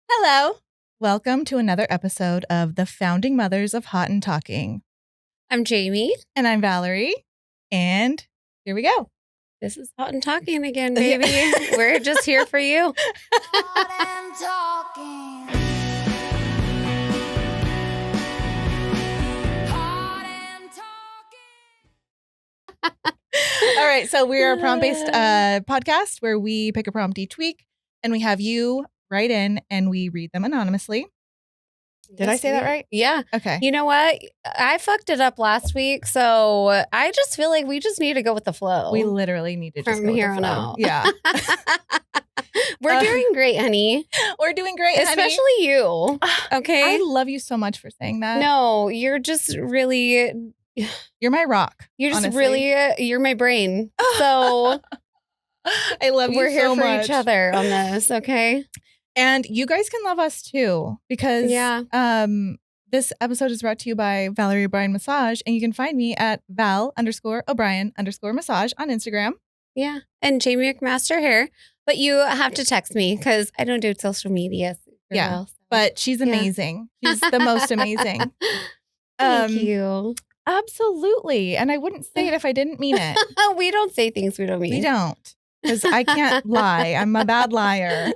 Hello. Welcome to another episode of the Founding Mothers of Hot and Talking. I'm Jamie. And I'm Valerie. And here we go. This is Hot and Talking again, baby. We're just here for you. Hot and talking. Hot and talking. All right. So we're a prompt-based podcast where we pick a prompt each week and we have you write in and we read them anonymously. Did I say that right? Yeah. Okay. You know what? I fucked it up last week, so I just feel like we just need to go with the flow. We literally need to just From go with here the on flow. out. Yeah. We're doing great, honey. We're doing great, honey. Especially you. Okay? I love you so much for saying that. No, you're just really... You're my rock. You're just honestly. really... you're my brain. So... I love you We're here so for much. each other on this, okay? And you guys can love us too, because this episode is brought to you by Valerie O'Brien Massage, and you can find me at Val_O'Brien_massage on Instagram. Yeah. And Jamie McMaster hair. But you have to text me because I don't do social media. Yeah, well, so. But she's amazing. She's the most amazing. Thank you. Absolutely. And I wouldn't say it if I didn't mean it. We don't say things we don't mean. We don't. Because I can't lie. I'm a bad liar.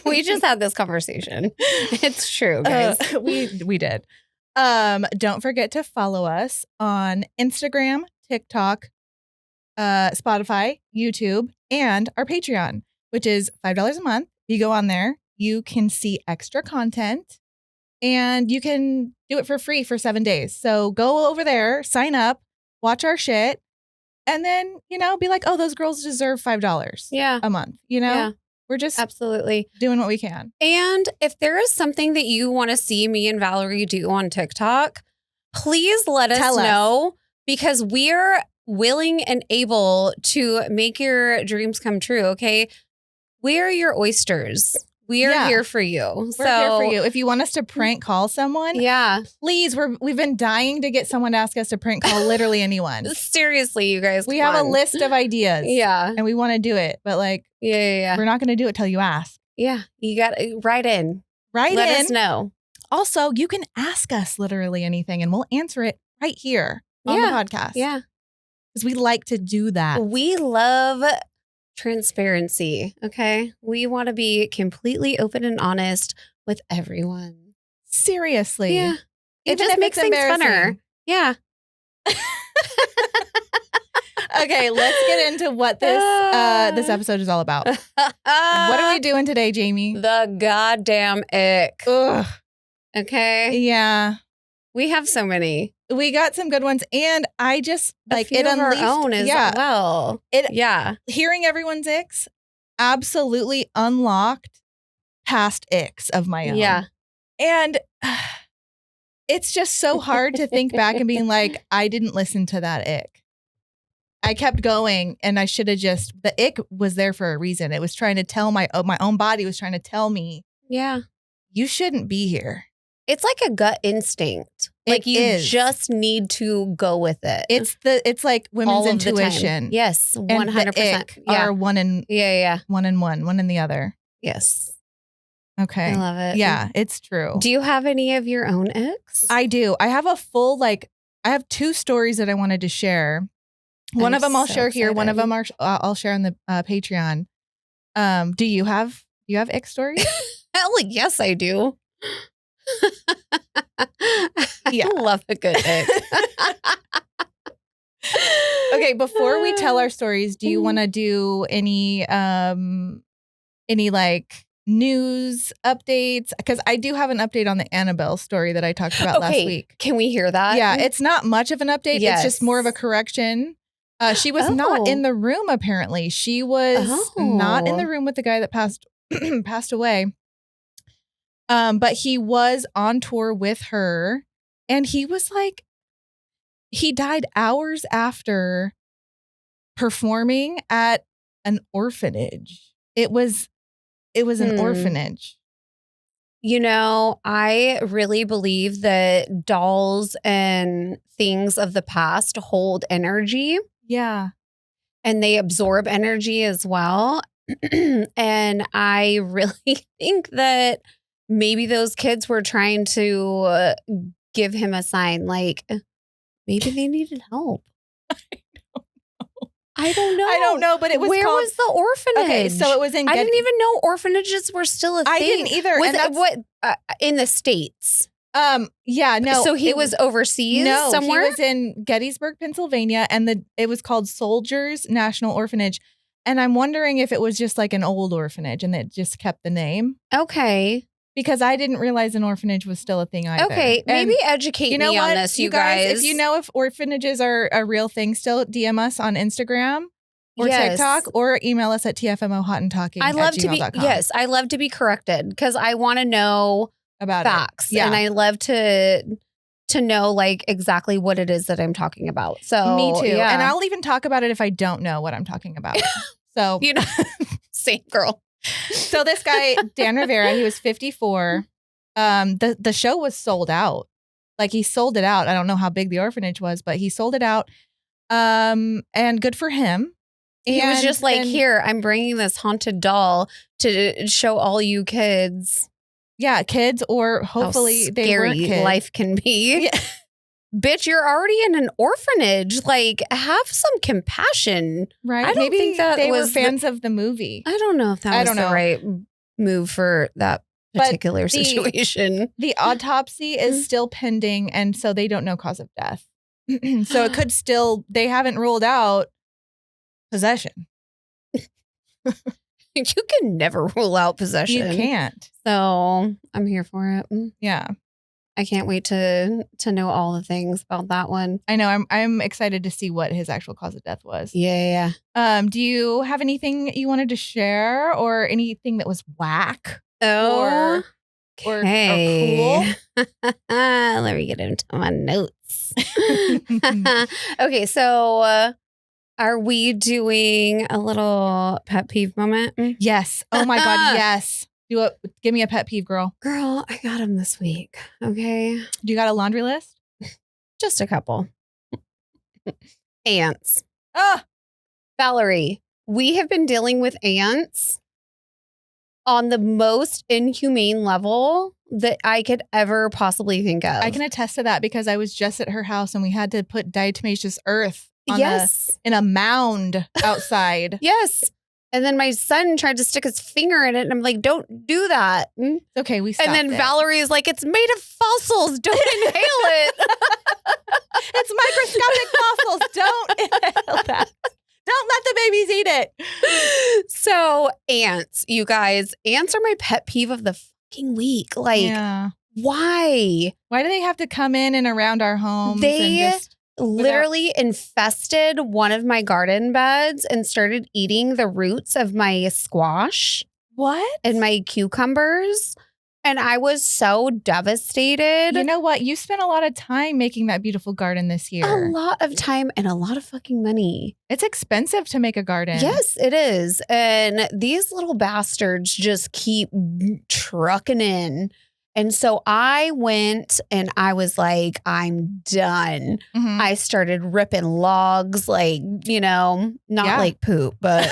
We just had this conversation. It's true, guys. We did. Don't forget to follow us on Instagram, TikTok, Spotify, YouTube, and our Patreon, which is $5 a month. You go on there, you can see extra content, and you can do it for free for 7 days. So go over there, sign up, watch our shit, and then, be like, oh, those girls deserve $5 a month. Yeah. We're just Absolutely doing what we can. And if there is something that you want to see me and Valerie do on TikTok, please let us know, because we're willing and able to make your dreams come true. Okay. We are your oysters. We are here for you. We're here for you. If you want us to prank call someone, please. We've been dying to get someone to ask us to prank call literally anyone. Seriously, you guys. We have a list of ideas. Yeah. And we want to do it. But we're not going to do it till you ask. Yeah. You got to write in. Let us know. Also, you can ask us literally anything and we'll answer it right here on the podcast. Yeah. Because we like to do that. We love transparency. Okay. We want to be completely open and honest with everyone. Seriously. Yeah. It just makes things funner. Yeah. Okay, let's get into what this episode is all about. What are we doing today, Jamie? The goddamn ick. Ugh. Okay. Yeah. We have so many. We got some good ones, and I just it of unleashed our own as well. Hearing everyone's icks absolutely unlocked past icks of my own. Yeah. And it's just so hard to think back and being like, I didn't listen to that ick. I kept going, and I should have the ick was there for a reason. It was trying to tell my own body was trying to tell me, you shouldn't be here. It's like a gut instinct. You just need to go with it. It's like women's intuition. Yes, 100%. Are one in one in the other. Yes. Okay. I love it. Yeah, it's true. Do you have any of your own icks? I do. I have a full I have 2 stories that I wanted to share. One of them I'll share here. One of them I'll share on the Patreon. Do you have ick stories? Hell yes, I do. Yeah. I love a good ick. Okay, before we tell our stories, do you want to do any news updates? Because I do have an update on the Annabelle story that I talked about last week. Can we hear that? Yeah, it's not much of an update. Yes. It's just more of a correction. She was not in the room, apparently. She was not in the room with the guy that passed away. But he was on tour with her, and he was he died hours after performing at an orphanage. It was an orphanage. I really believe that dolls and things of the past hold energy. Yeah. And they absorb energy as well. And I really think that maybe those kids were trying to give him a sign, like maybe they needed help. I don't know. I don't know, but it was Where called, was the orphanage? Okay, so it was in. I didn't even know orphanages were still a thing. I didn't either. Was and it, that's, what in the States? Yeah, no. So he was overseas somewhere? He was in Gettysburg, Pennsylvania, and it was called Soldiers National Orphanage. And I'm wondering if it was just like an old orphanage and it just kept the name. Okay. Because I didn't realize an orphanage was still a thing either. Okay, maybe educate me on this, you guys. If you know if orphanages are a real thing still, DM us on Instagram or TikTok or email us at tfmohotandtalking@gmail.com. I love to be corrected because I want to know about facts. Yeah. And I love to know like exactly what it is that I'm talking about. So me too. Yeah. And I'll even talk about it if I don't know what I'm talking about. So you know, same girl. So this guy, Dan Rivera, he was 54. The show was sold out. Like he sold it out. I don't know how big the orphanage was, but he sold it out. And good for him. He was just like, here, I'm bringing this haunted doll to show all you kids. Yeah, kids, or hopefully how they weren't scary kids. life can be. Yeah. Bitch, you're already in an orphanage. Like, have some compassion. Right? I don't Maybe think that they were was fans of the movie. I don't know if that was the right move for that particular situation. The autopsy is still pending, and so they don't know cause of death. So it could still, they haven't ruled out possession. You can never rule out possession. You can't. So I'm here for it. Yeah. I can't wait to know all the things about that one. I know. I'm excited to see what his actual cause of death was. Yeah. Do you have anything you wanted to share or anything that was whack? Oh, or cool? cool? Let me get into my notes. Okay, so are we doing a little pet peeve moment? Yes. Oh my God. Yes. Give me a pet peeve, girl. Girl, I got him this week. Okay. Do you got a laundry list? Just a couple. Ants. Ah, Valerie, we have been dealing with ants on the most inhumane level that I could ever possibly think of. I can attest to that because I was just at her house and we had to put diatomaceous earth on in a mound outside. Yes. And then my son tried to stick his finger in it and I'm like, don't do that. Okay, we stopped And then it. Valerie is like, it's made of fossils. Don't inhale it. It's microscopic fossils. Don't inhale that. Don't let the babies eat it. So ants, you guys, ants are my pet peeve of the fucking week. Like, why? Why do they have to come in and around our homes? They literally infested one of my garden beds and started eating the roots of my squash. What? And my cucumbers. And I was so devastated. You know what? You spent a lot of time making that beautiful garden this year. A lot of time and a lot of fucking money. It's expensive to make a garden. Yes, it is. And these little bastards just keep trucking in. And so I went and I was like, I'm done. Mm-hmm. I started ripping logs, like, not like poop, but,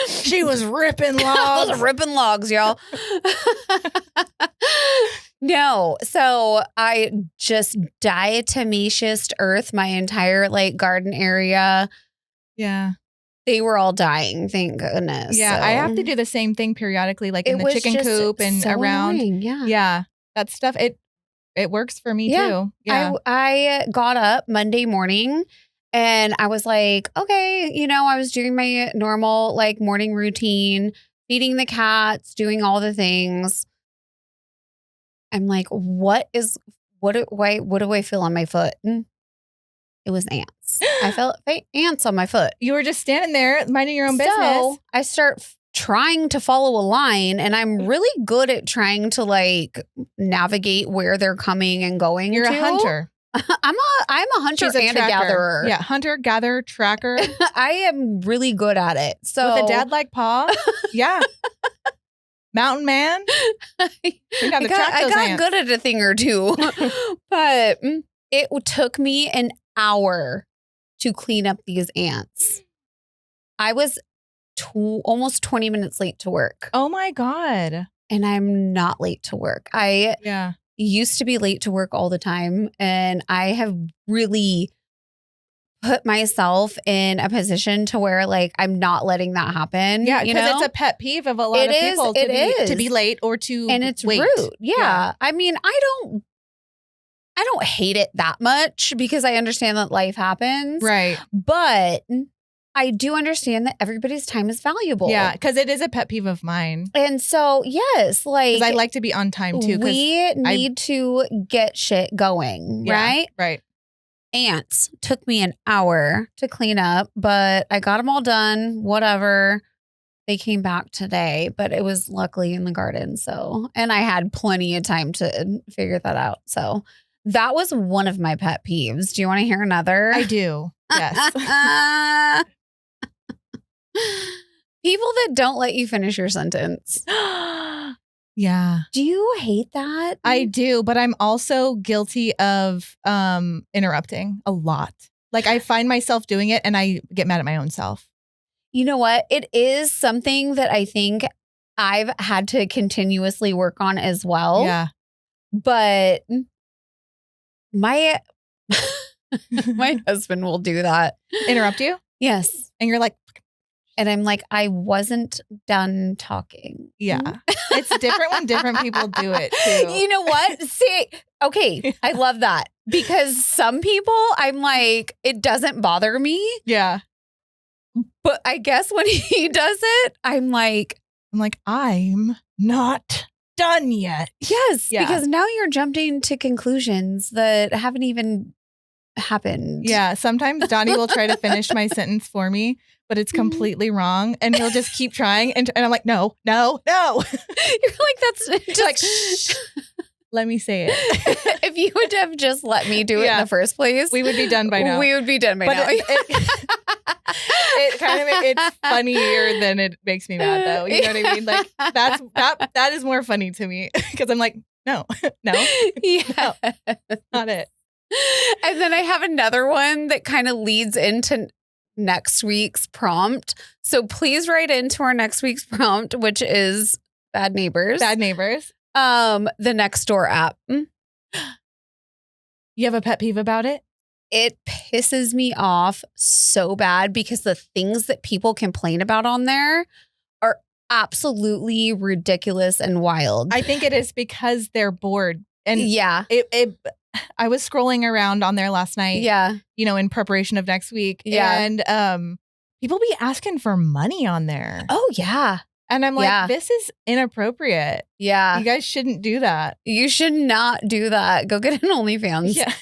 She was ripping logs. I was ripping logs, y'all. No. So I just diatomaceous earth my entire garden area. Yeah. They were all dying, thank goodness. Yeah, so. I have to do the same thing periodically, like in the chicken coop and so around. Annoying, yeah, that stuff. It works for me too. Yeah, I got up Monday morning and I was like, okay, I was doing my normal morning routine, feeding the cats, doing all the things. I'm like, what do I feel on my foot? It was ants. I felt ants on my foot. You were just standing there minding your own business. So I start trying to follow a line and I'm really good at trying to navigate where they're coming and going. You're a hunter. I'm a hunter She's a and a gatherer. Yeah, hunter, gatherer, tracker. I am really good at it. So with a dad-like paw. Yeah. Mountain man. I got good at a thing or two. But it took me an hour to clean up these ants. I was almost 20 minutes late to work. Oh my God. and I'm not late to work. I used to be late to work all the time, and I have really put myself in a position to where like I'm not letting that happen. Yeah, because it's a pet peeve of a lot of people to be late or to and it's wait. rude. Yeah. I mean, I don't hate it that much because I understand that life happens. Right. But I do understand that everybody's time is valuable. Yeah, because it is a pet peeve of mine. And so, yes, like I like to be on time too. We need to get shit going, right? Right. Ants took me an hour to clean up, but I got them all done. Whatever. They came back today, but it was luckily in the garden. So, and I had plenty of time to figure that out. So that was one of my pet peeves. Do you want to hear another? I do. Yes. People that don't let you finish your sentence. Yeah. Do you hate that? I do, but I'm also guilty of interrupting a lot. Like I find myself doing it and I get mad at my own self. You know what? It is something that I think I've had to continuously work on as well. Yeah. But my my husband will do that. Interrupt you? Yes. And you're like, and I'm like, I wasn't done talking. Yeah. It's different when different people do it too. You know what? See, okay, I love that because some people, I'm like, it doesn't bother me. Yeah. But I guess when he does it, I'm like, I'm not done yet. Yes, because now you're jumping to conclusions that haven't even happened. Yeah. Sometimes Donnie will try to finish my sentence for me, but it's completely wrong. And he'll just keep trying. And I'm like, no. You're like, that's just like, shh. Let me say it. If you would have just let me do it in the first place, we would be done by now. We would be done by now. It kind of, it's funnier than it makes me mad though. You know what I mean? Like that is more funny to me because I'm like, no, yeah, not it. And then I have another one that kind of leads into next week's prompt. So please write into our next week's prompt, which is Bad Neighbors. Bad Neighbors. The Nextdoor app. You have a pet peeve about it? It pisses me off so bad because the things that people complain about on there are absolutely ridiculous and wild. I think it is because they're bored. And yeah, I was scrolling around on there last night. Yeah. You know, in preparation of next week. Yeah. And people be asking for money on there. Oh, yeah. And I'm like, this is inappropriate. Yeah. You guys shouldn't do that. You should not do that. Go get an OnlyFans. Yeah.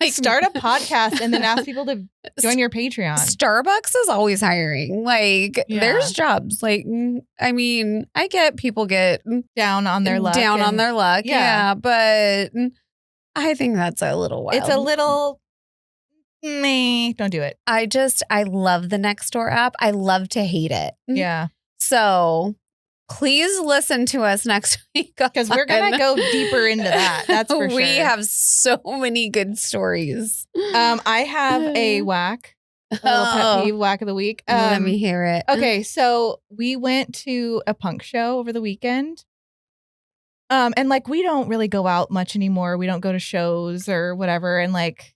Like start a podcast and then ask people to join your Patreon. Starbucks is always hiring. Like there's jobs. Like, I mean, I get people get down on their luck. Yeah. But I think that's a little wild. It's a little don't do it. I love the Nextdoor app. I love to hate it. Yeah. So please listen to us next week. Because we're going to go deeper into that. That's for sure. We have so many good stories. I have a whack. A little pet peeve whack of the week. Let me hear it. Okay. So we went to a punk show over the weekend. And like, we don't really go out much anymore. We don't go to shows or whatever. And like,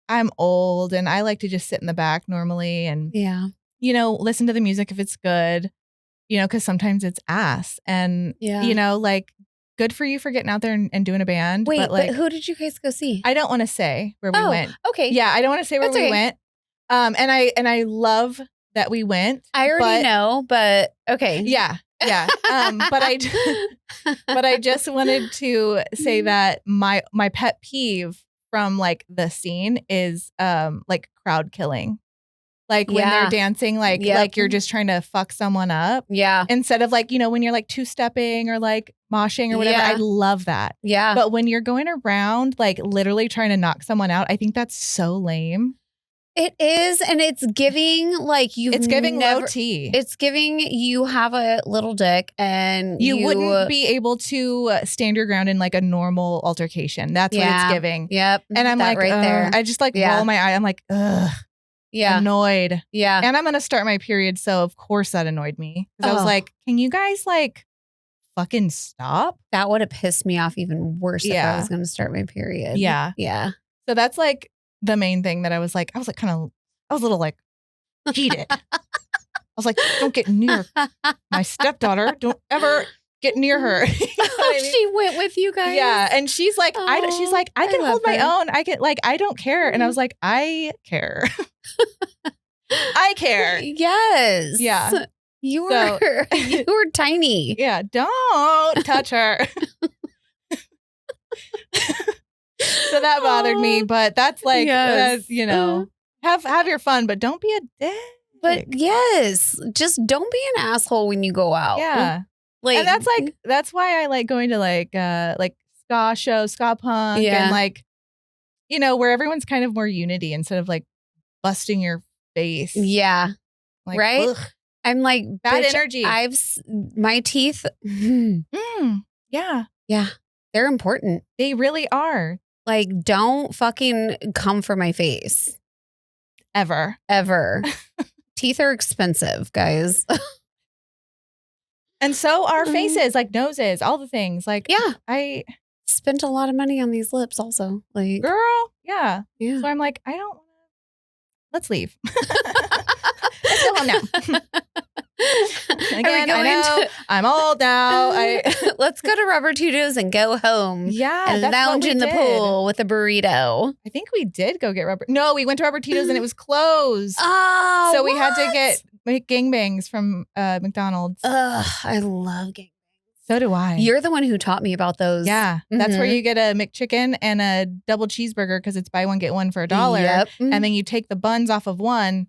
I'm old and I like to just sit in the back normally and, you know, listen to the music if it's good. You know, because sometimes it's ass. And, you know, like, good for you for getting out there and doing a band. Wait, but, like, who did you guys go see? I don't want to say where we went. Okay. Yeah, I don't want to say where we went. And I love that we went. I already know, but okay. Yeah. Yeah. But I just wanted to say that my pet peeve from like the scene is like crowd killing. Like when they're dancing, like you're just trying to fuck someone up. Yeah. Instead of like, you know, when you're like two-stepping or like moshing or whatever. I love that. Yeah. But when you're going around like literally trying to knock someone out, I think that's so lame. It is. And it's giving like it's giving low T. It's giving you have a little dick and you wouldn't be able to stand your ground in like a normal altercation. That's what it's giving. Yep. And I'm like, right there. I just like roll my eye. I'm like, ugh. Yeah. Annoyed. Yeah. And I'm going to start my period. So of course that annoyed me. Because I was like, can you guys like fucking stop? That would have pissed me off even worse if I was going to start my period. Yeah. Yeah. So that's like the main thing that I was like a little like heated. I was like, don't get near my stepdaughter. Don't ever get near her. You know what I mean? She went with you guys. Yeah. And she's like, I can hold my her. own. I can like, I don't care. And I was like, I care. I care. Yes. Yeah. You were tiny. Yeah. Don't touch her. So that bothered me, but that's like, you know, have your fun, but don't be a dick. But yes, just don't be an asshole when you go out. Yeah. Like, And that's why I like going to like ska shows, ska punk, and like, you know, where everyone's kind of more unity instead of like busting your face. Yeah. Like, right. ugh. I'm like, bad bitch, energy. My teeth. Yeah. Yeah. They're important. They really are. Like, don't fucking come for my face. Ever. Teeth are expensive, guys. And so are faces, like noses, all the things. Like, yeah. I spent a lot of money on these lips also. Like, girl, yeah. Yeah. So I'm like, I don't want to. Let's leave. Let's go home now. Again, I know I'm old now. Let's go to Rubber Tito's and go home. Yeah. And lounge in the pool with a burrito. I think we did go get No, we went to Rubber Tito's and it was closed. Oh, so we had to make gangbangs from McDonald's. Ugh, I love gangbangs. So do I. You're the one who taught me about those. Yeah. That's where you get a McChicken and a double cheeseburger because it's buy one, get one for $1. Yep. And then you take the buns off of one.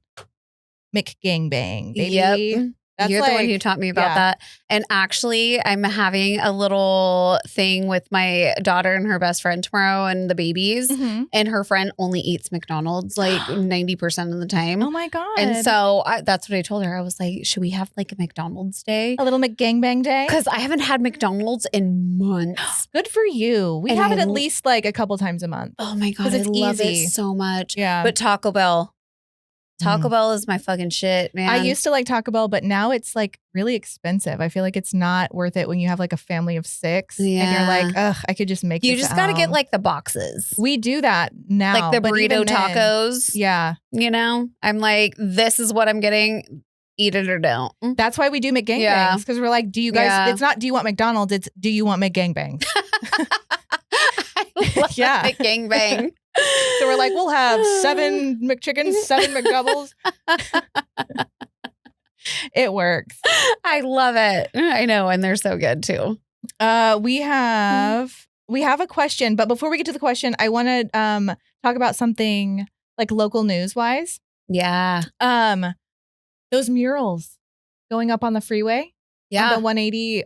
McGangbang, baby. Yep. You're the one who taught me about that. And actually, I'm having a little thing with my daughter and her best friend tomorrow and the babies. Mm-hmm. And her friend only eats McDonald's like 90% of the time. Oh my God. And so that's what I told her. I was like, should we have like a McDonald's day? A little McGangbang day? Because I haven't had McDonald's in months. Good for you. We have it at least like a couple times a month. Oh my God. It's I love easy. it so much. Yeah. But Taco Bell is my fucking shit, man. I used to like Taco Bell, but now it's like really expensive. I feel like it's not worth it when you have like a family of 6 and you're like, ugh, I could just make You this just at got to get home. like the boxes. We do that now. Like the but burrito even then- tacos. Yeah. You know, I'm like, this is what I'm getting. Eat it or don't. That's why we do McGangbangs because we're like, do you guys, it's not, do you want McDonald's? It's, do you want McGangbangs? I love McGangbang. So we're like, we'll have 7 McChickens, 7 McDoubles. It works. I love it. I know. And they're so good too. We have a question, but before we get to the question, I want to talk about something like local news wise. Yeah. Those murals going up on the freeway. Yeah. On the 180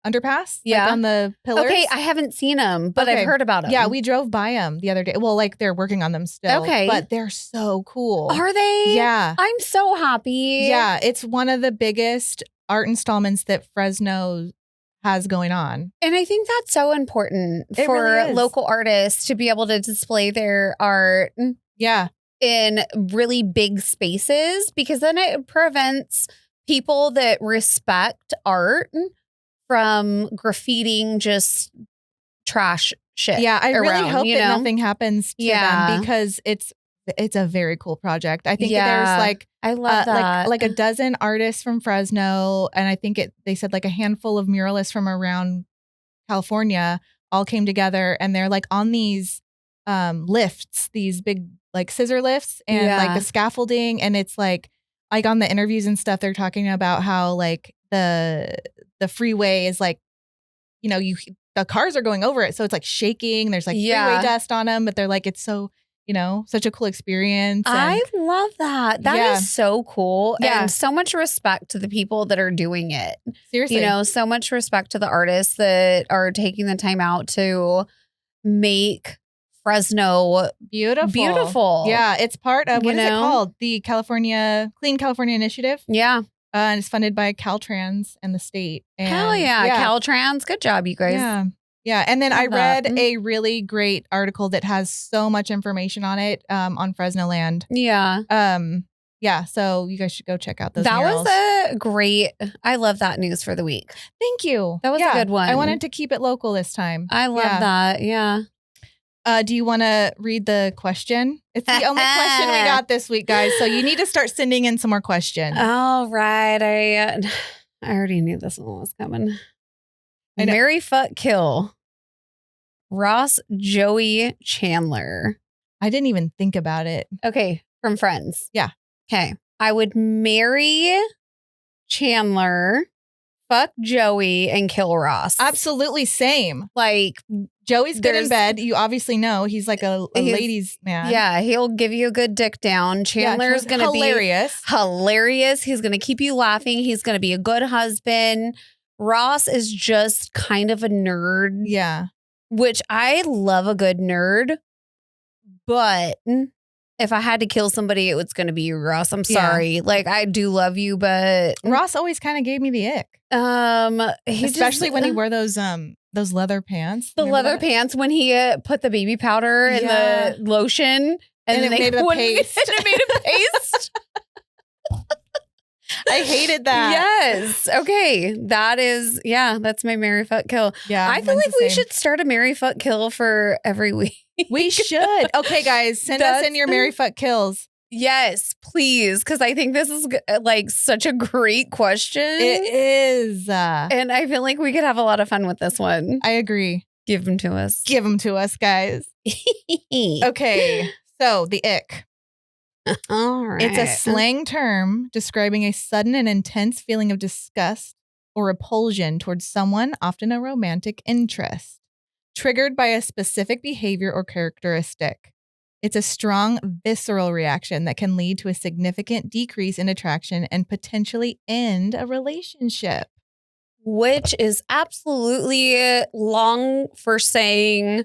underpass. Yeah. Like on the pillars. Okay. I haven't seen them, but I've heard about them. Yeah. We drove by them the other day. Well, like they're working on them still. Okay. But they're so cool. Are they? Yeah. I'm so happy. Yeah. It's one of the biggest art installments that Fresno has going on. And I think that's so important for really is. local artists to be able to display their art. Yeah. In really big spaces, because then it prevents people that respect art from graffitiing just trash shit. Yeah, I really around, hope you that know? nothing happens to them because it's a very cool project. I think that there's like I love that. like a dozen artists from Fresno, and I think they said like a handful of muralists from around California all came together, and they're like on these lifts, these big like scissor lifts, and like the scaffolding, and it's like on the interviews and stuff, they're talking about how like the freeway is like, you know, the cars are going over it, so it's like shaking. There's like freeway dust on them, but they're like, it's so, you know, such a cool experience. And I love that. That is so cool. Yeah. And so much respect to the people that are doing it. Seriously. You know, so much respect to the artists that are taking the time out to make Fresno beautiful. Yeah, it's part of, what is it know? called? The Clean California Initiative. Yeah. And it's funded by Caltrans and the state. And Hell yeah. Caltrans. Good job, you guys. Yeah. Yeah. And then I Love read that. a really great article that has so much information on it on Fresno land. Yeah. Yeah, Yeah, so you guys should go check out those That murals. was a great, I love that news for the week. Thank you. That was a good one. I wanted to keep it local this time. I love that. Yeah. Do you want to read the question? It's the only question we got this week, guys. So you need to start sending in some more questions. All right. I already knew this one was coming. I know. Marry, fuck, kill. Ross, Joey, Chandler. I didn't even think about it. Okay. From Friends. Yeah. Okay. I would marry Chandler, fuck Joey, and kill Ross. Absolutely same. Like, Joey's good in There's- bed. You obviously know he's like a ladies' man. yeah, he'll give you a good dick down. Chandler's going to be hilarious. He's going to keep you laughing. He's going to be a good husband. Ross is just kind of a nerd. Yeah. Which I love a good nerd. But if I had to kill somebody, it was going to be you, Ross. I'm sorry. Like, I do love you, but Ross always kind of gave me the ick. Especially when he wore those leather pants. The leather pants when he put the baby powder in the lotion and it made a paste. And it made a paste. I hated that. Yes. Okay. That's my marry, fuck, kill. Yeah. I feel like we should start a marry, fuck, kill for every week. We should. Okay, guys, send us in your marry, fuck, kills. Yes, please. Because I think this is like such a great question. It is. And I feel like we could have a lot of fun with this one. I agree. Give them to us. Give them to us, guys. Okay. So the ick. All right. It's a slang term describing a sudden and intense feeling of disgust or repulsion towards someone, often a romantic interest, triggered by a specific behavior or characteristic. It's a strong, visceral reaction that can lead to a significant decrease in attraction and potentially end a relationship. Which is absolutely long for saying,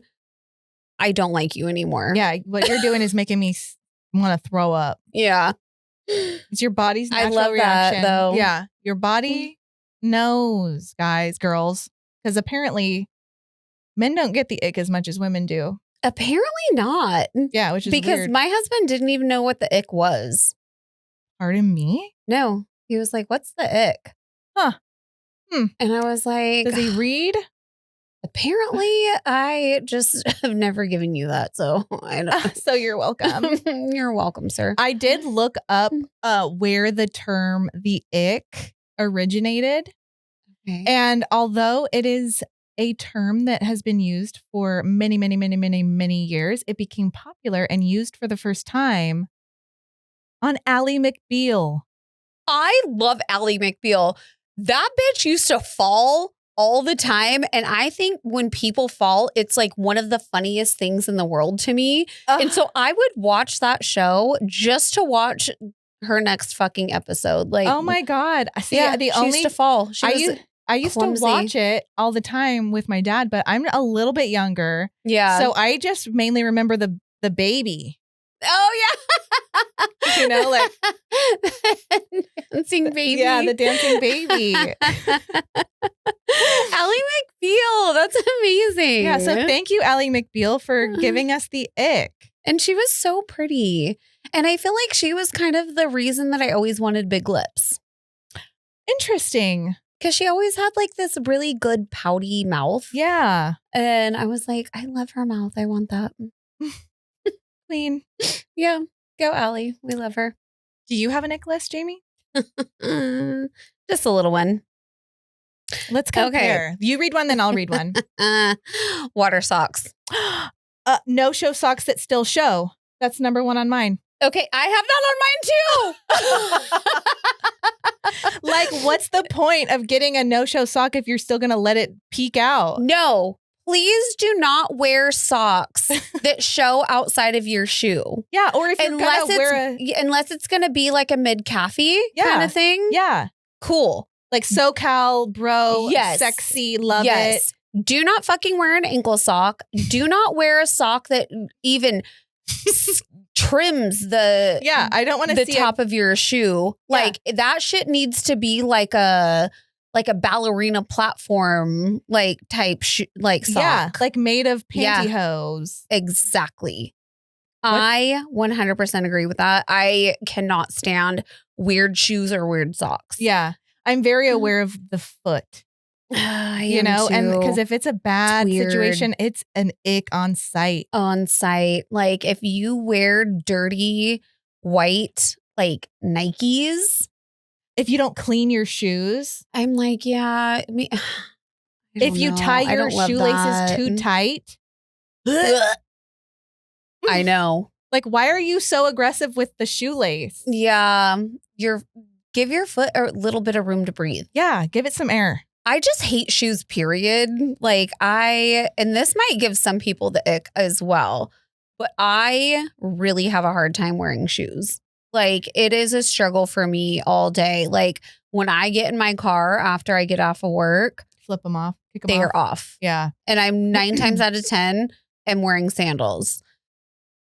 I don't like you anymore. Yeah, what you're doing is making me want to throw up. Yeah. It's your body's natural love that, reaction. though. Yeah, your body knows, guys, girls, because apparently men don't get the ick as much as women do. Apparently not. Yeah, which is because weird. my husband didn't even know what the ick was. Pardon me? No. He was like, what's the ick? Huh. And I was like, Does he read? Apparently, I just have never given you that. So I don't. So you're welcome. You're welcome, sir. I did look up where the term the ick originated. Okay. And although it is a term that has been used for many, many, many, many, many years, it became popular and used for the first time on Ally McBeal. I love Ally McBeal. That bitch used to fall all the time. And I think when people fall, it's like one of the funniest things in the world to me. And so I would watch that show just to watch her next fucking episode. Like, oh my God. See, yeah, the she only used to fall. I used clumsy. to watch it all the time with my dad, but I'm a little bit younger. Yeah. So I just mainly remember the baby. Oh, yeah. You know, like dancing baby. Yeah, the dancing baby. Ally McBeal. That's amazing. Yeah. So thank you, Ally McBeal, for giving us the ick. And she was so pretty. And I feel like she was kind of the reason that I always wanted big lips. Interesting. Because she always had like this really good pouty mouth. Yeah. And I was like, I love her mouth. I want that. Clean. Yeah. Go Ally. We love her. Do you have an ick list, Jamie? Just a little one. Let's compare. You read one, then I'll read one. Water socks. No show socks that still show. That's number one on mine. Okay, I have that on mine too. Like, what's the point of getting a no-show sock if you're still going to let it peek out? No, please do not wear socks that show outside of your shoe. Yeah, or if you're going to wear unless it's going to be like a mid-calfy kind of thing. Yeah. Cool. Like SoCal, bro, Yes. sexy, love it. Do not fucking wear an ankle sock. Do not wear a sock that even trims the I don't want to see top of your shoe. Yeah. Like that shit needs to be like a ballerina platform type like sock. Yeah, like made of pantyhose. Exactly. I 100% agree with that. I cannot stand weird shoes or weird socks. Yeah. I'm very aware of the foot, I you am know, and too. because if it's a bad weird. situation, it's an ick on sight. On site, like if you wear dirty white like Nikes, If you don't clean your shoes, I'm like, yeah. if you tie your shoelaces too tight, I know. like, why are you so aggressive with the shoelace? Yeah, give your foot a little bit of room to breathe. Yeah, give it some air. I just hate shoes, period. Like and this might give some people the ick as well, but I really have a hard time wearing shoes. Like it is a struggle for me all day. Like when I get in my car after I get off of work, Flip them off. Kick them they off. are off. Yeah. And I'm 9 times out of 10 am wearing sandals,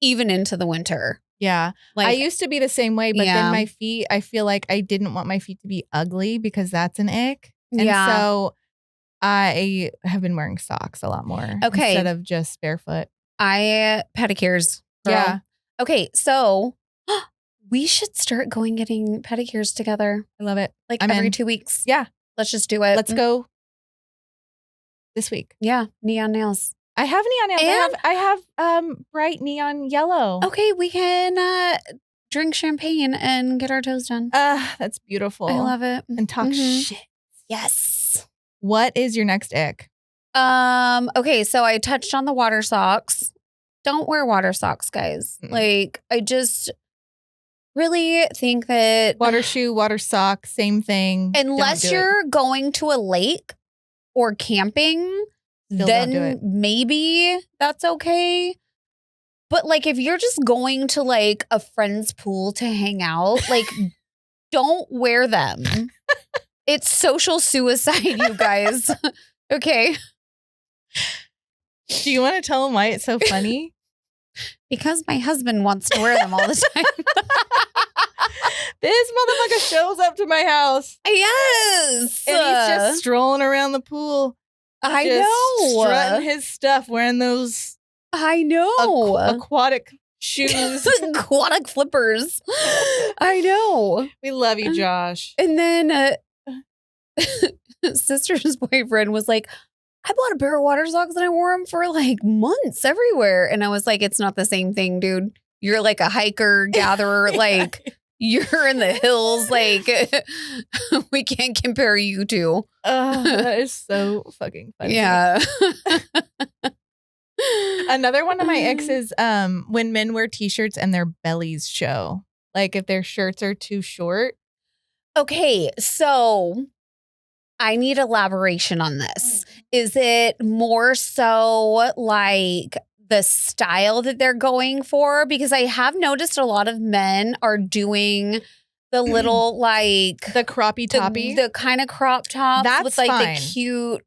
even into the winter. Yeah. Like I used to be the same way, but Yeah. then my feet, I feel like I didn't want my feet to be ugly because that's an ick. And Yeah. so I have been wearing socks a lot more. Okay. Instead of just barefoot. Pedicures. Girl. Yeah. Okay, so we should start getting pedicures together. I love it. Like I'm every in. 2 weeks. Yeah. Let's just do it. Let's go this week. Yeah, neon nails. I have neon nails. I have bright neon yellow. Okay, we can drink champagne and get our toes done. That's beautiful. I love it. And talk Mhm. shit. Yes. What is your next ick? Okay, so I touched on the water socks. Don't wear water socks, guys. Mm-mm. Like, I just really think that Water shoe, water sock, same thing. unless Don't do it. you're going to a lake or camping, Still don't do then it. maybe that's okay. But like if you're just going to like a friend's pool to hang out, like don't wear them. It's social suicide, you guys. Okay. Do you want to tell them why it's so funny? Because my husband wants to wear them all the time. This motherfucker shows up to my house Yes. and he's just strolling around the pool. I just know. strutting his stuff, wearing those I know. aquatic shoes. Aquatic flippers. I know. We love you, Josh. And then sister's boyfriend was like, I bought a pair of water socks and I wore them for like months everywhere. And I was like, it's not the same thing, dude. You're like a hiker, gatherer, like you're in the hills. Like we can't compare you two. Oh, that is so fucking funny. Yeah. Another one of my icks is when men wear t-shirts and their bellies show. Like if their shirts are too short. Okay, so I need elaboration on this. Is it more so like the style that they're going for? Because I have noticed a lot of men are doing the little like The croppy toppy. the kind of crop tops That's with like fine. the cute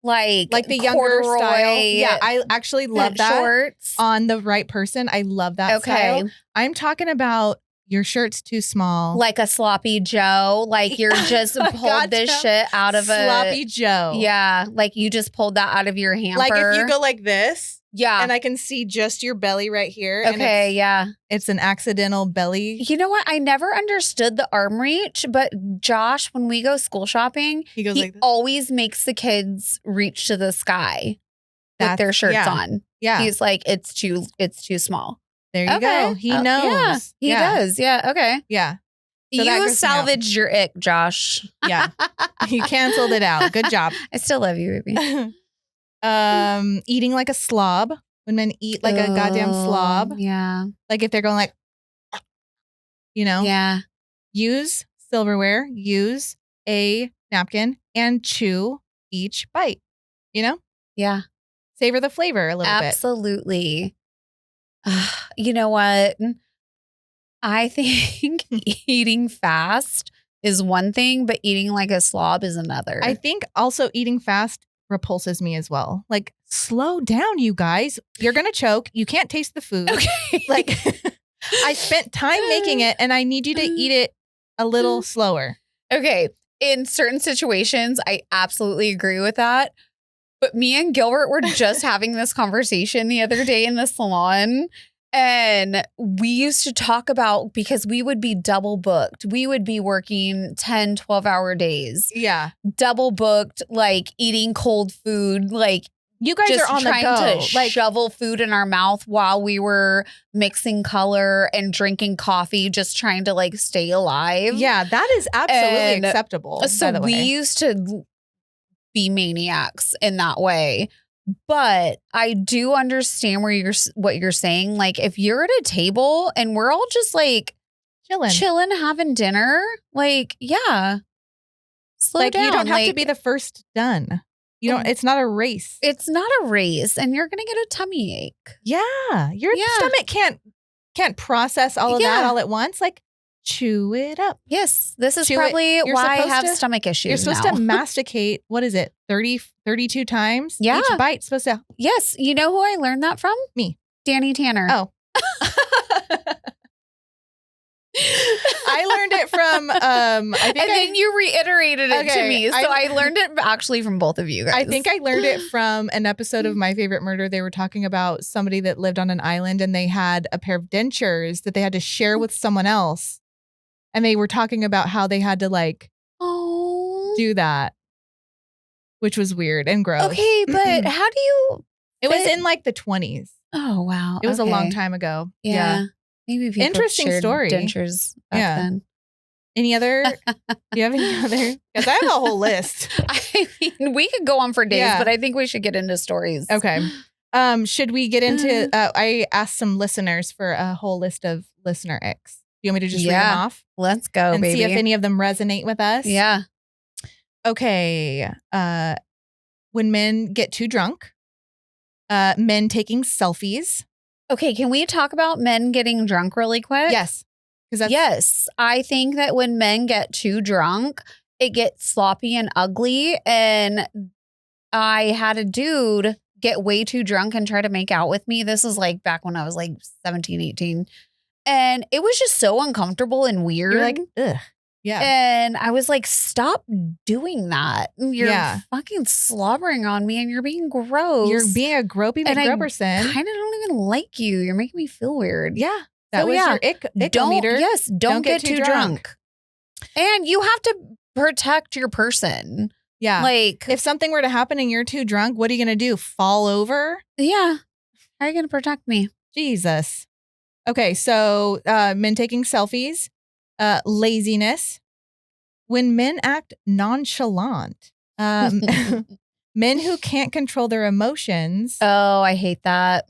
like the younger corduroy style. Yeah, I actually love that shorts. on the right person. I love that Okay. style. I'm talking about your shirt's too small. Like a sloppy Joe. Like you're just pulled this Gotcha. shit out of Sloppy Joe. Yeah, like you just pulled that out of your hamper. Like if you go like this yeah. and I can see just your belly right here. And Okay, yeah. it's an accidental belly. You know what? I never understood the arm reach, but Josh, when we go school shopping, He goes he like this. always makes the kids reach to the sky with That's- their shirts yeah. on. Yeah. He's like, it's too small. There you go. He knows. Yeah, he does. Yeah. Okay. Yeah. So that you grosses me out. salvaged your ick, Josh. Yeah. He canceled it out. Good job. I still love you, baby. Eating like a slob. When men eat like a goddamn slob. Yeah. Like if they're going like, you know, Yeah. use silverware, use a napkin, and chew each bite. You know, Yeah. savor the flavor a little bit. Absolutely. You know what? I think eating fast is one thing, but eating like a slob is another. I think also eating fast repulses me as well. Like, slow down, you guys. You're going to choke. You can't taste the food. Okay. Like, I spent time making it and I need you to eat it a little slower. Okay. In certain situations, I absolutely agree with that. But me and Gilbert were just having this conversation the other day in the salon. And we used to talk about, because we would be double booked. We would be working 10, 12-hour days. Yeah. Double booked, like eating cold food, like you guys just are on trying the go. to Like, shovel food in our mouth while we were mixing color and drinking coffee, just trying to like stay alive. yeah, that is absolutely And acceptable. So by the we way. used to be maniacs in that way. But I do understand what you're saying. Like, if you're at a table and we're all just like chilling, having dinner, like, yeah, slow like down. you don't have to Like, be the first done. You don't. It's not a race. it's not a race, and you're gonna get a tummy ache. Yeah, your Yeah. stomach can't process all of that Yeah. all at once. Like, chew it up. Yes, this is Chew it. probably You're why I supposed have to- stomach issues. You're supposed now. to masticate. What is it? 32 times. Yeah. Each bite's supposed to. Yes, you know who I learned that from? Me. Danny Tanner. Oh. I learned it from. I think. And then you reiterated it to Okay, me, so I learned it actually from both of you guys. I think I learned it from an episode of My Favorite Murder. They were talking about somebody that lived on an island and they had a pair of dentures that they had to share with someone else. And they were talking about how they had to like do that, which was weird and gross. Okay, but how do you? It was fit- in like the 20s. Oh wow, It was a long okay. time ago. Yeah, maybe people Interesting shared story. dentures back Yeah. then. Any other? Do you have any other? Because I have a whole list. I mean, we could go on for days, Yeah. but I think we should get into stories. Okay. Should we get into? I asked some listeners for a whole list of listener icks. Do you want me to just read them off Let's go, and baby. see if any of them resonate with us? Yeah. Okay. When men get too drunk, men taking selfies. Okay, can we talk about men getting drunk really quick? Yes. Because Yes, I think that when men get too drunk, it gets sloppy and ugly. And I had a dude get way too drunk and try to make out with me. This is like back when I was like 17, 18. And it was just so uncomfortable and weird. you're like, ugh. Yeah. And I was like, stop doing that. You're Yeah. fucking slobbering on me and you're being gross. You're being a gropey And I McGroberson. kind of don't even like you. You're making me feel weird. Yeah. That So, was yeah, your ick-o-meter. Don't get too drunk. And you have to protect your person. Yeah. Like, if something were to happen and you're too drunk, what are you going to do? Fall over? yeah. How are you going to protect me? Jesus. Okay. So men taking selfies, laziness. When men act nonchalant, men who can't control their emotions, Oh, I hate that.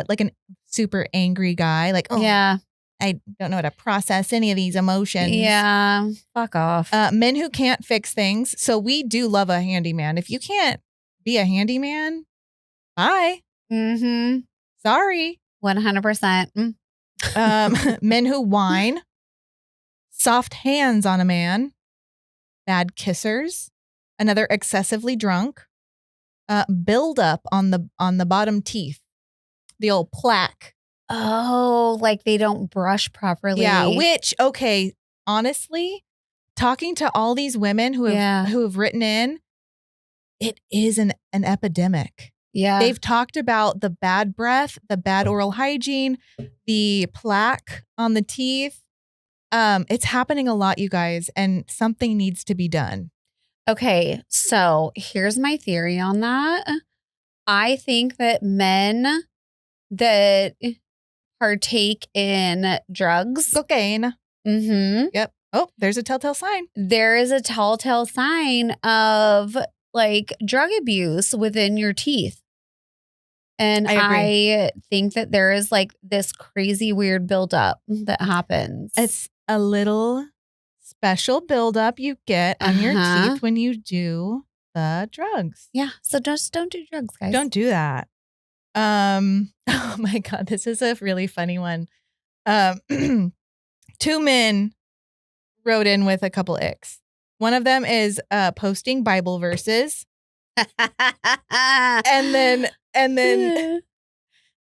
like a super angry guy, like, oh, Yeah. I don't know how to process any of these emotions. Yeah. Fuck off. Men who can't fix things. So we do love a handyman. If you can't be a handyman, bye. Mm-hmm. Sorry. 100%. Men who whine, soft hands on a man, bad kissers, another excessively drunk, build up on the bottom teeth, the old plaque. Oh, like they don't brush properly. Yeah, which, okay, honestly, talking to all these women who have written in, it is an epidemic. Yeah. They've talked about the bad breath, the bad oral hygiene, the plaque on the teeth. It's happening a lot, you guys, and something needs to be done. Okay, so here's my theory on that. I think that men that partake in drugs, Cocaine. mm-hmm, Yep. Oh, there's a telltale sign. there is a telltale sign of like drug abuse within your teeth. And I agree. I think that there is like this crazy weird buildup that happens. It's a little special buildup you get on your Uh-huh. teeth when you do the drugs. yeah. So just don't do drugs, guys. Don't do that. Oh my God, this is a really funny one. 2 men wrote in with a couple icks. One of them is posting Bible verses. And then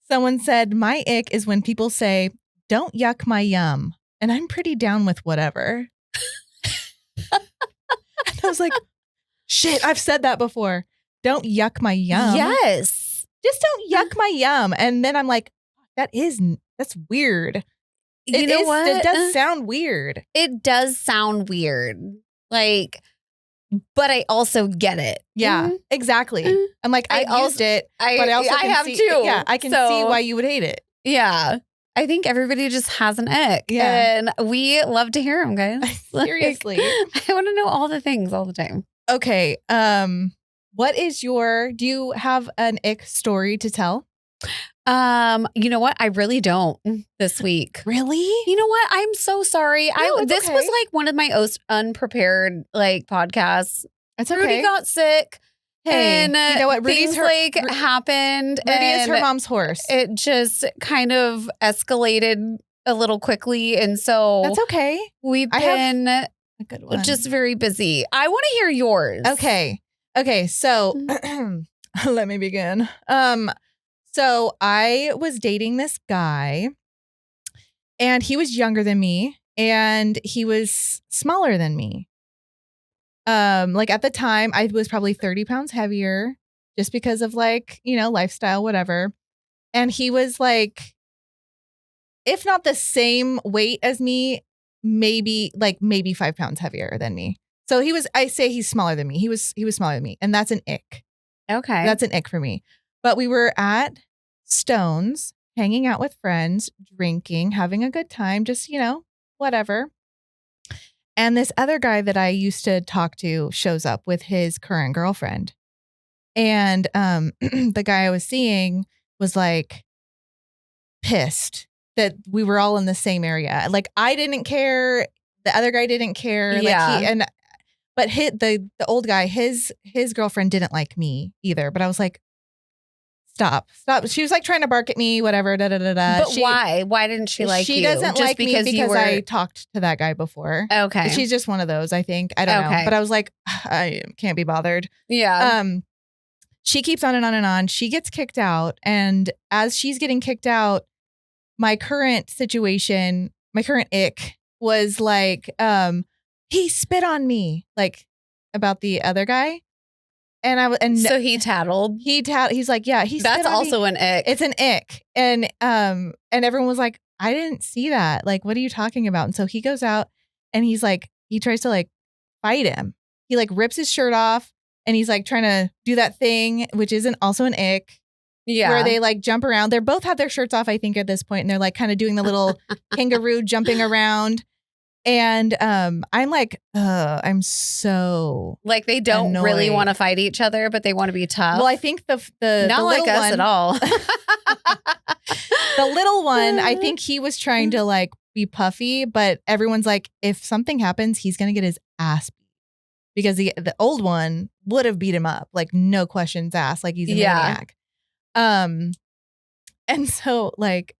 someone said, my ick is when people say, don't yuck my yum. And I'm pretty down with whatever. And I was like, shit, I've said that before. Don't yuck my yum. Yes. Just don't yuck my yum. And then I'm like, that's That's weird. You know what? It does sound weird. It does sound weird. Like, but I also get it. Yeah, exactly. I'm like, I used it, but I also have see, too. Yeah, I can see why you would hate it. Yeah. I think everybody just has an ick. Yeah. And we love to hear them, guys. Seriously. I want to know all the things all the time. Okay. What is do you have an ick story to tell? You know what? I really don't this week. Really? You know what? I'm so sorry. No, This okay. was like one of my unprepared like podcasts. It's okay. Rudy got sick. Hey, and you know what? things happened. Rudy is and her mom's horse. It just kind of escalated a little quickly. And so That's okay. we've I have been a good one. just very busy. I want to hear yours. Okay. So let me begin. So I was dating this guy and he was younger than me and he was smaller than me. Like at the time I was probably 30 pounds heavier just because of like, lifestyle, whatever. And he was like, if not the same weight as me, maybe 5 pounds heavier than me. So I say he's smaller than me. He was smaller than me. And that's an ick. Okay. That's an ick for me. But we were at Stone's, hanging out with friends, drinking, having a good time, just, whatever. And this other guy that I used to talk to shows up with his current girlfriend. And the guy I was seeing was like pissed that we were all in the same area. Like I didn't care. The other guy didn't care. Yeah. But the old guy, his girlfriend didn't like me either. But I was like, stop. She was like trying to bark at me, whatever. Da da da da. But why? Why didn't she like you? She doesn't just like me because you were... I talked to that guy before. Okay. She's just one of those, I think. I don't know. But I was like, I can't be bothered. Yeah. She keeps on and on and on. She gets kicked out. And as she's getting kicked out, my current situation, my current ick was like, he spit on me, like about the other guy. And so he tattled. He's like, yeah, he spit That's on also me. an ick. It's an ick. And everyone was like, I didn't see that. Like, what are you talking about? And so he goes out and he's like, he tries to like fight him. He like rips his shirt off and he's like trying to do that thing, which isn't also an ick. Yeah. Where they like jump around. They're both have their shirts off, I think, at this point, and they're like kind of doing the little kangaroo jumping around. And I'm like, I'm so like they don't really annoyed. want to fight each other, but they want to be tough. Well, I think the not the like us one, at all. The little one, I think he was trying to like be puffy, but everyone's like, if something happens, he's gonna get his ass beat. Because the old one would have beat him up, like no questions asked, like he's a maniac. And so like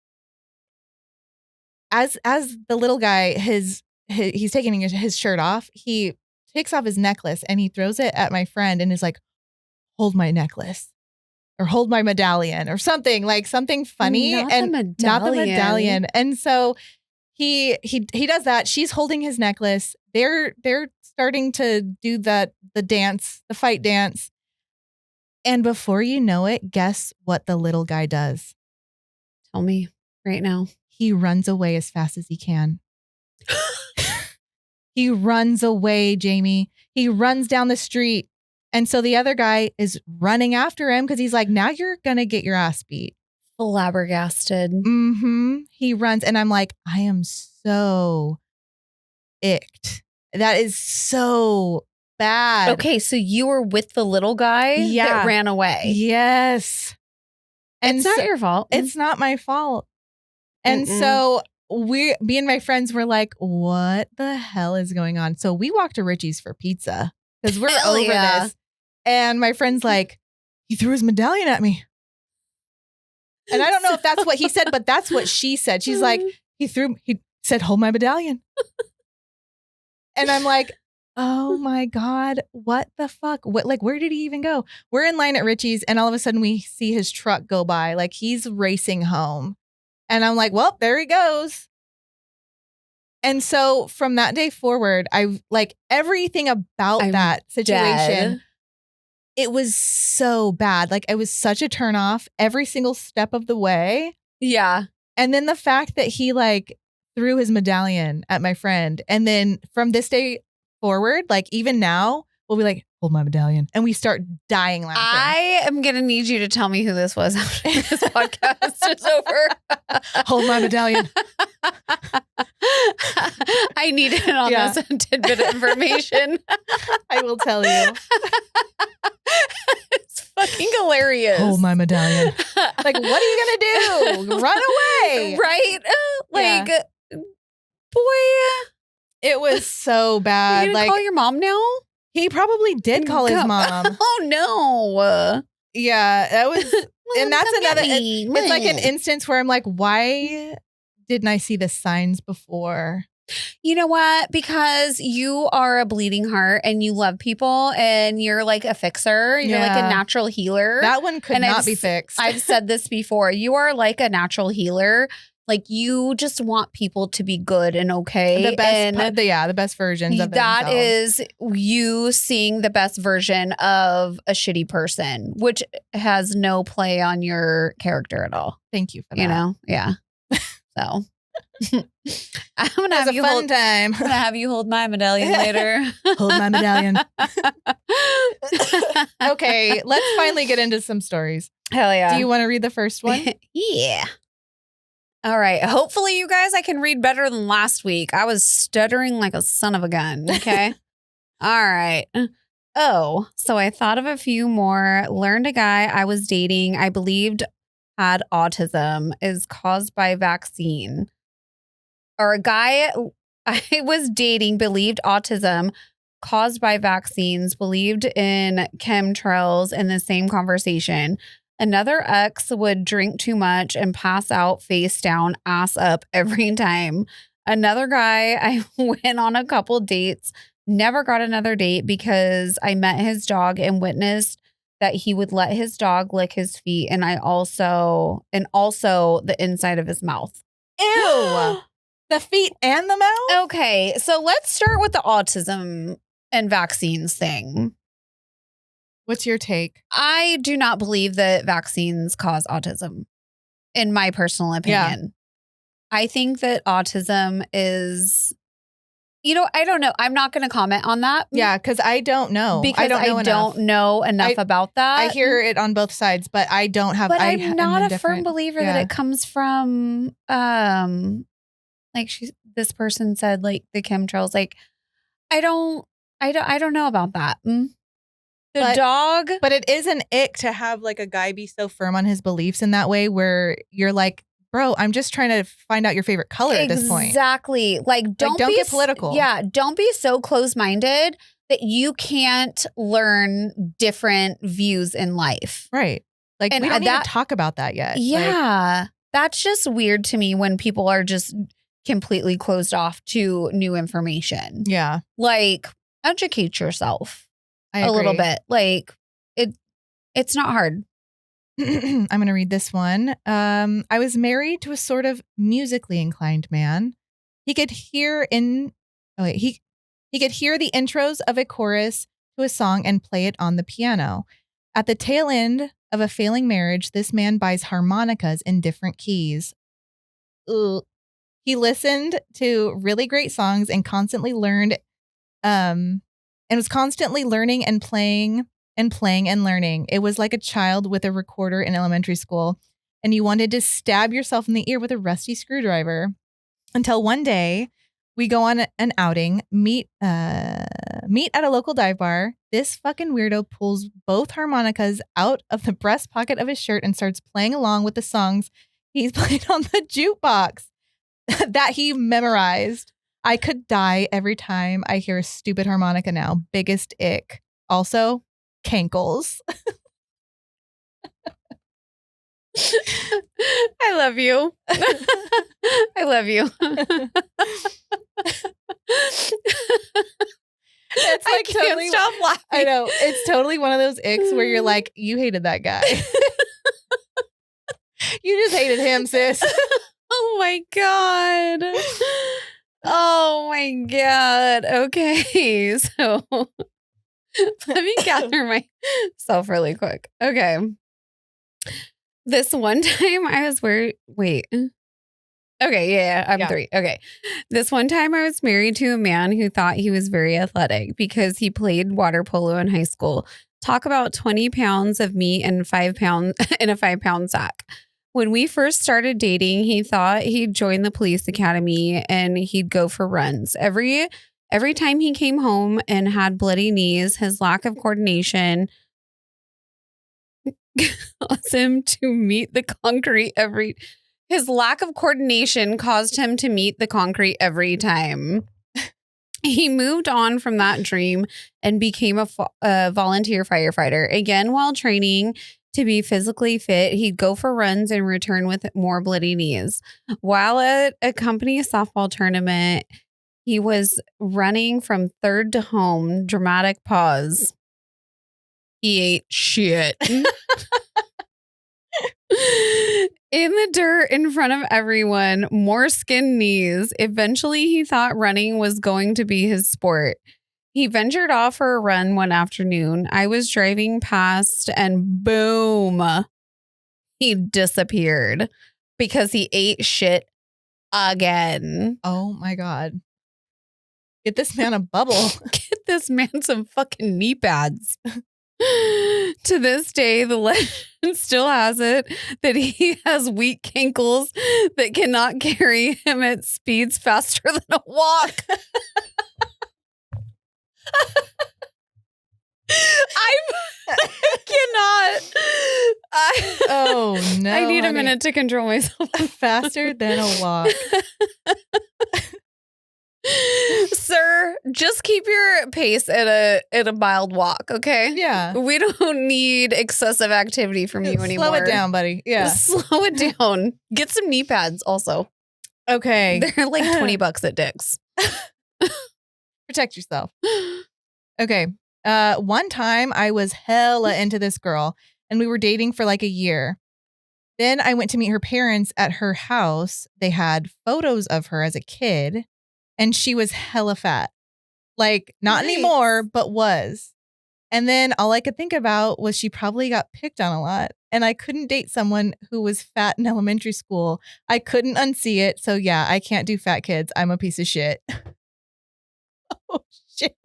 as the little guy, he's taking his shirt off, he takes off his necklace and he throws it at my friend and is like, hold my necklace or hold my medallion or something funny. Not the medallion. And so he does that. She's holding his necklace. They're starting to do the fight dance. And before you know it, guess what the little guy does? Tell me right now. He runs away as fast as he can. He runs away, Jamie. He runs down the street. And so the other guy is running after him because he's like, now you're going to get your ass beat. Flabbergasted. Mm-hmm. He runs. And I'm like, I am so icked. That is so bad. Okay, so you were with the little guy that ran away. Yes. And it's not your fault. It's not my fault. And so me and my friends were like, what the hell is going on? So we walked to Richie's for pizza because we're over this. And my friend's like, he threw his medallion at me. And I don't know if that's what he said, but that's what she said. She's like, he said, hold my medallion. And I'm like, oh my God, what the fuck? Where did he even go? We're in line at Richie's and all of a sudden we see his truck go by. Like he's racing home. And I'm like, well, there he goes. And so from that day forward, I like everything about that situation. It was so bad. Like it was such a turnoff every single step of the way. Yeah. And then the fact that he like threw his medallion at my friend. And then from this day forward, like even now, we'll be like, hold my medallion. And we start dying laughing. I am going to need you to tell me who this was after this podcast is over. Hold my medallion. I need it on this tidbit of information. I will tell you. It's fucking hilarious. Hold my medallion. Like, what are you going to do? Run away. Right? Like, boy. It was so bad. You like, call your mom now? He probably did call his mom. Oh, no. Yeah, that was, and that's Come another, get me. it's like an instance where I'm like, why didn't I see the signs before? You know what? Because you are a bleeding heart and you love people and you're like a fixer. You're like a natural healer. That one could not be fixed. I've said this before. You are like a natural healer. Like you just want people to be good and okay. The best, the best versions of themselves. That is you seeing the best version of a shitty person, which has no play on your character at all. Thank you for that. You know? Yeah. So I'm gonna have you hold time. I'm gonna have you hold my medallion later. Hold my medallion. Okay, let's finally get into some stories. Hell yeah. Do you want to read the first one? Yeah. All right. Hopefully, you guys, I can read better than last week. I was stuttering like a son of a gun. Okay. All right. Oh, so I thought of a few more. Learned a guy I was dating, I believed had autism, is caused by vaccine. Or a guy I was dating believed autism caused by vaccines, believed in chemtrails in the same conversation. Another ex would drink too much and pass out face down, ass up every time. Another guy, I went on a couple dates, never got another date because I met his dog and witnessed that he would let his dog lick his feet and also the inside of his mouth. Ew. The feet and the mouth? Okay, so let's start with the autism and vaccines thing. What's your take? I do not believe that vaccines cause autism, in my personal opinion. Yeah. I think that autism is, I don't know. I'm not going to comment on that. Yeah, because I don't know. Because I don't know enough about that. I hear it on both sides, but I don't have. But I'm not a firm believer that it comes from, this person said, like the chemtrails. Like, I don't know about that. Dog. But it is an ick to have like a guy be so firm on his beliefs in that way where you're like, bro, I'm just trying to find out your favorite color at this point. Exactly. Like, don't get political. Yeah. Don't be so close-minded that you can't learn different views in life. Right. Like, and we don't even talk about that yet. Yeah. That's just weird to me when people are just completely closed off to new information. Yeah. Like, educate yourself. I agree. A little bit. Like it's not hard. I'm going to read this one. I was married to a sort of musically inclined man. He could hear he could hear the intros of a chorus to a song and play it on the piano. At the tail end of a failing marriage, this man buys harmonicas in different keys. Ugh. He listened to really great songs and constantly learned and was constantly learning and playing and learning. It was like a child with a recorder in elementary school, and you wanted to stab yourself in the ear with a rusty screwdriver. Until one day, we go on an outing, meet at a local dive bar. This fucking weirdo pulls both harmonicas out of the breast pocket of his shirt and starts playing along with the songs he's played on the jukebox that he memorized. I could die every time I hear a stupid harmonica now. Biggest ick. Also, cankles. I love you. I love you. It's like I can't stop laughing. I know. It's totally one of those icks where you're like, you hated that guy. You just hated him, sis. Oh my God. Oh my God. Okay. So let me gather myself really quick. Okay. This one time I was Okay, yeah, I'm Yeah. 3. Okay. This one time I was married to a man who thought he was very athletic because he played water polo in high school. Talk about 20 pounds of meat and 5 pounds in a 5-pound sack. When we first started dating, he thought he'd join the police academy and he'd go for runs. Every time he came home and had bloody knees, his lack of coordination caused him to meet the concrete every time. He moved on from that dream and became a volunteer firefighter. Again, while training to be physically fit, he'd go for runs and return with more bloody knees. While at a company softball tournament, he was running from third to home. Dramatic pause. He ate shit. In the dirt in front of everyone, more skinned knees. Eventually, he thought running was going to be his sport. He ventured off for a run one afternoon. I was driving past and boom, he disappeared because he ate shit again. Oh my God. Get this man a bubble. Get this man some fucking knee pads. To this day, the legend still has it that he has weak ankles that cannot carry him at speeds faster than a walk. I cannot. Oh no. I need a honey. minute to control myself. Faster than a walk. Sir, just keep your pace at a mild walk, okay? Yeah. We don't need excessive activity from you anymore. Slow it down, buddy. Yeah. Slow it down. Get some knee pads also. Okay. They're like $20 at Dick's. Protect yourself. Okay. One time I was hella into this girl and we were dating for like a year. Then I went to meet her parents at her house. They had photos of her as a kid and she was hella fat. Like not Nice. anymore, but was. And then all I could think about was she probably got picked on a lot. And I couldn't date someone who was fat in elementary school. I couldn't unsee it. So yeah, I can't do fat kids. I'm a piece of shit. Oh shit.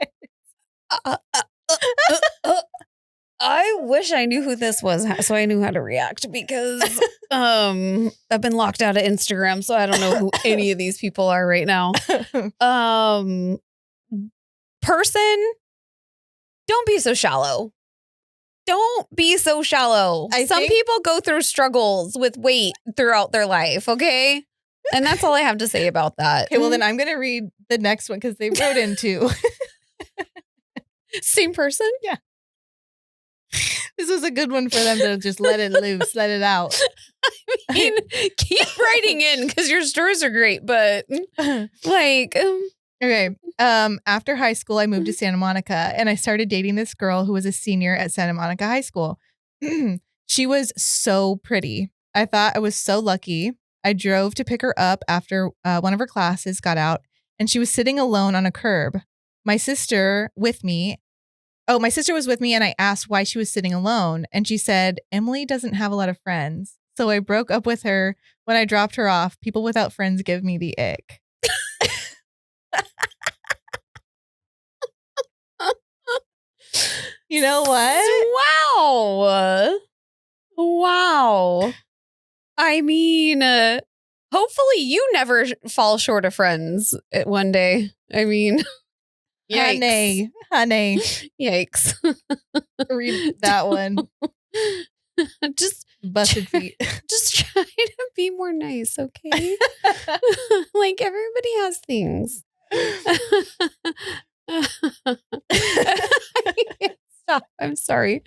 I wish I knew who this was so I knew how to react because I've been locked out of Instagram, so I don't know who any of these people are right now. Person, don't be so shallow. Don't be so shallow. Some people go through struggles with weight throughout their life, okay? And that's all I have to say about that. Okay, well then I'm going to read the next one because they wrote in too. Same person? Yeah. This was a good one for them to just let it loose, let it out. I mean, keep writing in because your stories are great, but like... Okay. After high school, I moved to Santa Monica and I started dating this girl who was a senior at Santa Monica High School. She was so pretty. I thought I was so lucky. I drove to pick her up after one of her classes got out and she was sitting alone on a curb. My sister was with me and I asked why she was sitting alone. And she said, Emily doesn't have a lot of friends. So I broke up with her when I dropped her off. People without friends give me the ick. You know what? Wow. I mean, hopefully you never fall short of friends one day. I mean, yikes. Honey. Yikes. Read that one. Just busted feet. Just try to be more nice, okay? Like everybody has things. Stop. I'm sorry.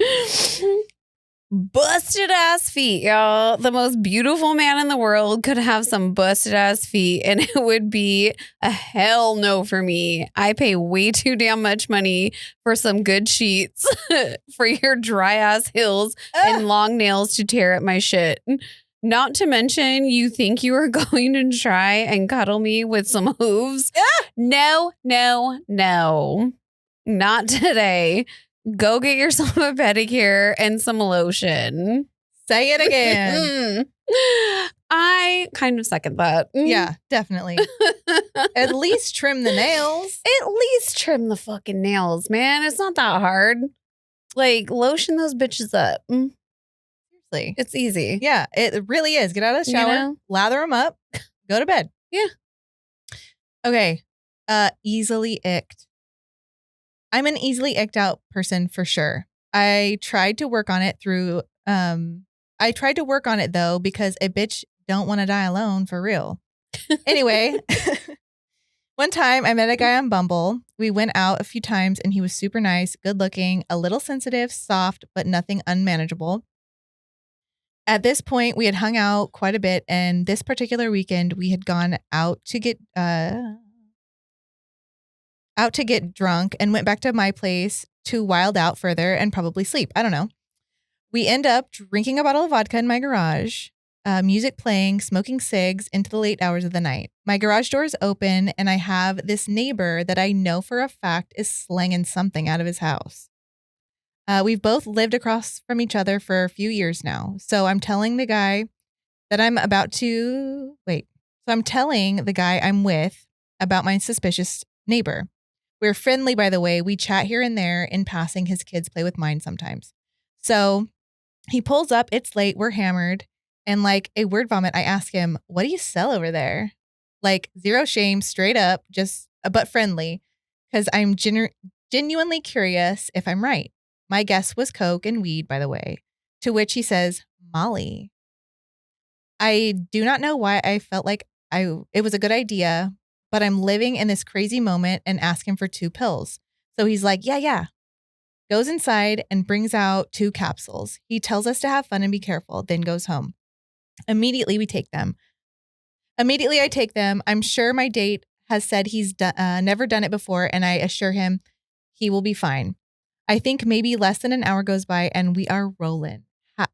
Busted ass feet, y'all. The most beautiful man in the world could have some busted ass feet, and it would be a hell no for me. I pay way too damn much money for some good sheets for your dry ass heels and long nails to tear at my shit. Not to mention, you think you are going to try and cuddle me with some hooves? No. Not today. Go get yourself a pedicure and some lotion. Say it again. I kind of second that. Yeah, definitely. At least trim the nails. At least trim the fucking nails, man. It's not that hard. Like, lotion those bitches up. Seriously. It's easy. Yeah, it really is. Get out of the shower, lather them up, go to bed. Yeah. Okay. Easily icked. I'm an easily icked out person for sure. I tried to work on it though because a bitch don't want to die alone for real. Anyway, one time I met a guy on Bumble. We went out a few times and he was super nice, good looking, a little sensitive, soft, but nothing unmanageable. At this point, we had hung out quite a bit, and this particular weekend we had gone out to get drunk and went back to my place to wild out further and probably sleep. I don't know. We end up drinking a bottle of vodka in my garage, music playing, smoking cigs into the late hours of the night. My garage door is open, and I have this neighbor that I know for a fact is slanging something out of his house. We've both lived across from each other for a few years now. So I'm telling the guy I'm with about my suspicious neighbor. We're friendly, by the way. We chat here and there in passing. His kids play with mine sometimes. So he pulls up. It's late. We're hammered. And like a word vomit, I ask him, what do you sell over there? Like zero shame, straight up, just but friendly. Because I'm genuinely curious if I'm right. My guess was coke and weed, by the way. To which he says, Molly. I do not know why I felt like it was a good idea, but I'm living in this crazy moment and ask him for 2 pills. So he's like, yeah. Goes inside and brings out 2 capsules. He tells us to have fun and be careful, then goes home. Immediately I take them. I'm sure my date has said he's never done it before, and I assure him he will be fine. I think maybe less than an hour goes by and we are rolling.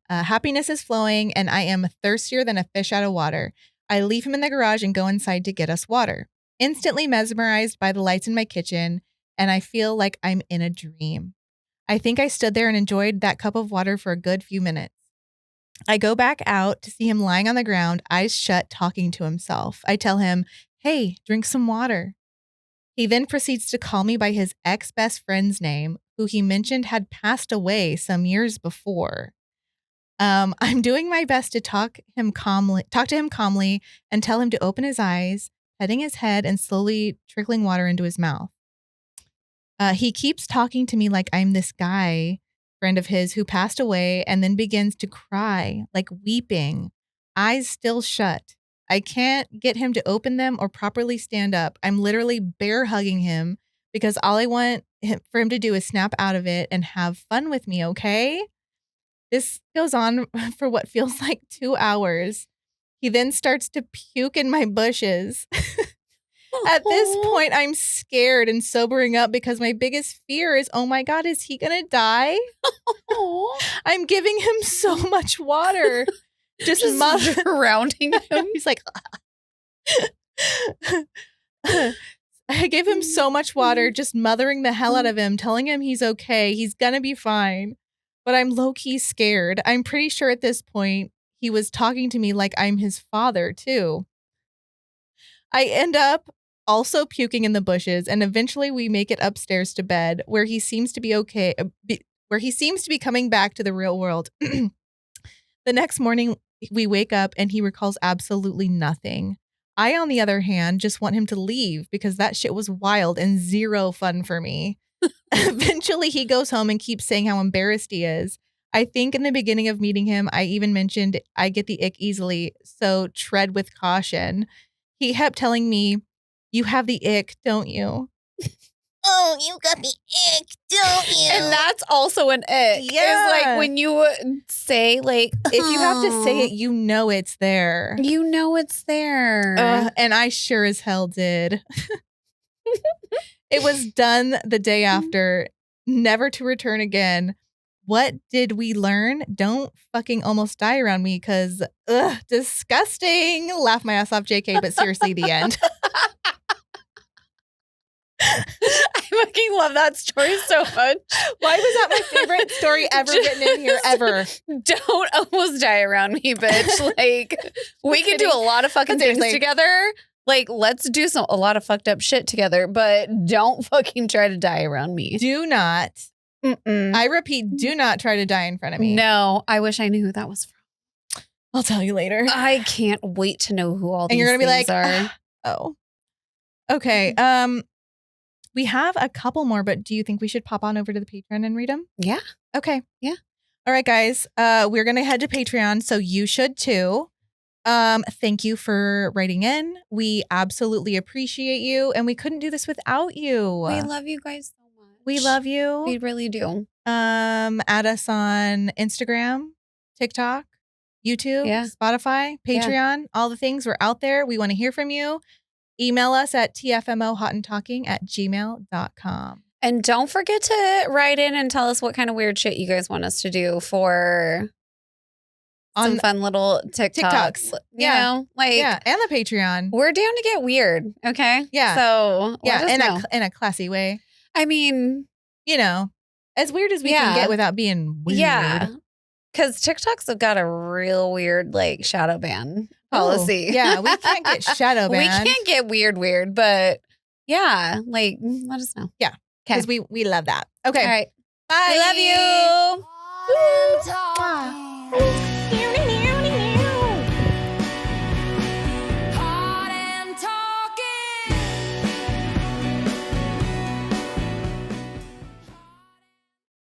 Happiness is flowing and I am thirstier than a fish out of water. I leave him in the garage and go inside to get us water. Instantly mesmerized by the lights in my kitchen, and I feel like I'm in a dream. I think I stood there and enjoyed that cup of water for a good few minutes. I go back out to see him lying on the ground, eyes shut, talking to himself. I tell him, hey, drink some water. He then proceeds to call me by his ex-best friend's name, who he mentioned had passed away some years before. I'm doing my best to talk to him calmly and tell him to open his eyes, petting his head and slowly trickling water into his mouth. He keeps talking to me like I'm this guy, friend of his, who passed away, and then begins to cry, like weeping, eyes still shut. I can't get him to open them or properly stand up. I'm literally bear hugging him because all I want for him to do is snap out of it and have fun with me, okay? This goes on for what feels like 2 hours. He then starts to puke in my bushes. At this point, I'm scared and sobering up because my biggest fear is, oh my God, is he going to die? I'm giving him so much water. Just surrounding him. He's like, I give him so much water, just mothering the hell out of him, telling him he's okay. He's going to be fine. But I'm low-key scared. I'm pretty sure at this point he was talking to me like I'm his father, too. I end up also puking in the bushes, and eventually we make it upstairs to bed, where he seems to be okay, where he seems to be coming back to the real world. The next morning, we wake up and he recalls absolutely nothing. I, on the other hand, just want him to leave because that shit was wild and zero fun for me. Eventually, he goes home and keeps saying how embarrassed he is. I think in the beginning of meeting him, I even mentioned I get the ick easily, so tread with caution. He kept telling me, you have the ick, don't you? Oh, you got the ick, don't you? And that's also an ick. Yeah. It's like when you say, like, If you have to say it, you know it's there. You know it's there. And I sure as hell did. It was done the day after, never to return again. What did we learn? Don't fucking almost die around me because, disgusting. Laugh my ass off, JK, but seriously, the end. I fucking love that story so much. Why was that my favorite story ever written in here ever? Don't almost die around me, bitch. Like, we can do a lot of fucking things together. Like, let's do a lot of fucked up shit together, but don't fucking try to die around me. Do not. I repeat, do not try to die in front of me. No, I wish I knew who that was from. I'll tell you later. I can't wait to know who all these and you're gonna be like, are. Oh. Okay. We have a couple more, but do you think we should pop on over to the Patreon and read them? Yeah. Okay. Yeah. All right, guys. We're gonna head to Patreon, so you should too. Thank you for writing in. We absolutely appreciate you, and we couldn't do this without you. We love you guys so much. We love you. We really do. Add us on Instagram, TikTok, YouTube, Spotify, Patreon, all the things. We're out there. We want to hear from you. Email us at tfmohotandtalking@gmail.com. And don't forget to write in and tell us what kind of weird shit you guys want us to do for some fun little TikToks. You know, like, and the Patreon. We're down to get weird. Okay. Yeah. So in a classy way. I mean, you know, as weird as we can get without being weird. Yeah. Because TikToks have got a real weird, like, shadow ban policy. Yeah, we can't get shadow banned. We can't get weird, but yeah, like, let us know. Yeah, because we love that. Okay. All right. Bye. We love you.